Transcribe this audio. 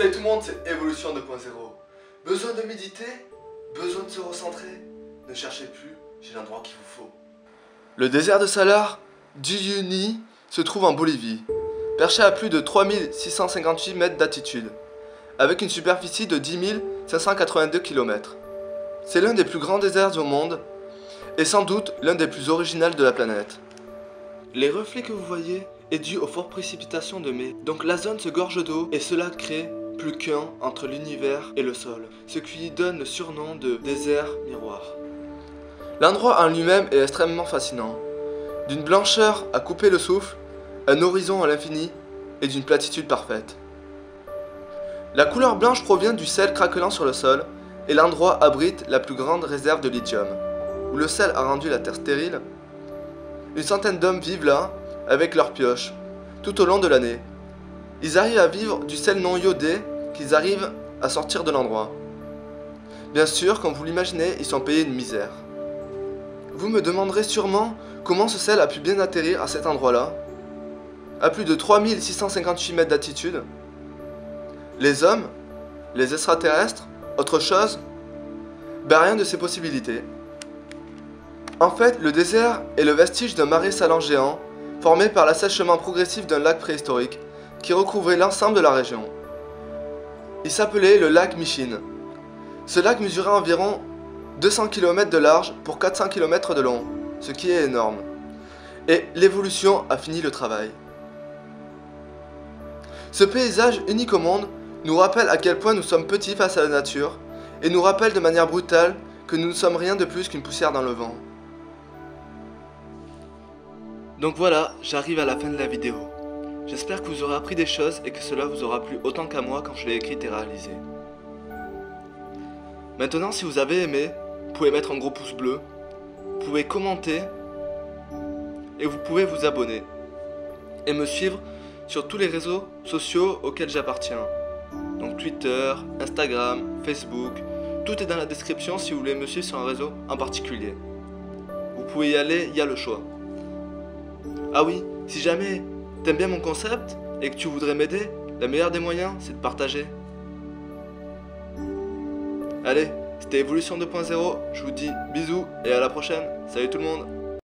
Salut tout le monde, c'est Evolution 2.0. Besoin de méditer? Besoin de se recentrer? Ne cherchez plus, j'ai l'endroit qu'il vous faut. Le désert de Salar d'Uyuni se trouve en Bolivie, perché à plus de 3658 mètres d'altitude, avec une superficie de 10 582 km. C'est l'un des plus grands déserts au monde, et sans doute l'un des plus originaux de la planète. Les reflets que vous voyez est dû aux fortes précipitations de mai, donc la zone se gorge d'eau et cela crée plus qu'un entre l'univers et le sol, ce qui lui donne le surnom de désert miroir. L'endroit en lui-même est extrêmement fascinant, d'une blancheur à couper le souffle, un horizon à l'infini et d'une platitude parfaite. La couleur blanche provient du sel craquelant sur le sol et l'endroit abrite la plus grande réserve de lithium, où le sel a rendu la terre stérile. Une centaine d'hommes vivent là avec leurs pioches tout au long de l'année. Ils arrivent à vivre du sel non iodé qu'ils arrivent à sortir de l'endroit. Bien sûr, comme vous l'imaginez, ils sont payés une misère. Vous me demanderez sûrement comment ce sel a pu bien atterrir à cet endroit-là, à plus de 3658 mètres d'altitude. Les hommes, les extraterrestres, autre chose? Ben rien de ces possibilités. En fait, le désert est le vestige d'un marais salant géant, formé par l'assèchement progressif d'un lac préhistorique, qui recouvrait l'ensemble de la région. Il s'appelait le lac Michine. Ce lac mesurait environ 200 km de large pour 400 km de long, ce qui est énorme. Et l'évolution a fini le travail. Ce paysage unique au monde nous rappelle à quel point nous sommes petits face à la nature, et nous rappelle de manière brutale que nous ne sommes rien de plus qu'une poussière dans le vent. Donc voilà, j'arrive à la fin de la vidéo. J'espère que vous aurez appris des choses et que cela vous aura plu autant qu'à moi quand je l'ai écrite et réalisée. Maintenant, si vous avez aimé, vous pouvez mettre un gros pouce bleu, vous pouvez commenter et vous pouvez vous abonner et me suivre sur tous les réseaux sociaux auxquels j'appartiens. Donc Twitter, Instagram, Facebook, tout est dans la description si vous voulez me suivre sur un réseau en particulier. Vous pouvez y aller, il y a le choix. Ah oui, si jamais t'aimes bien mon concept et que tu voudrais m'aider, le meilleur des moyens, c'est de partager. Allez, c'était Evolution 2.0, je vous dis bisous et à la prochaine. Salut tout le monde.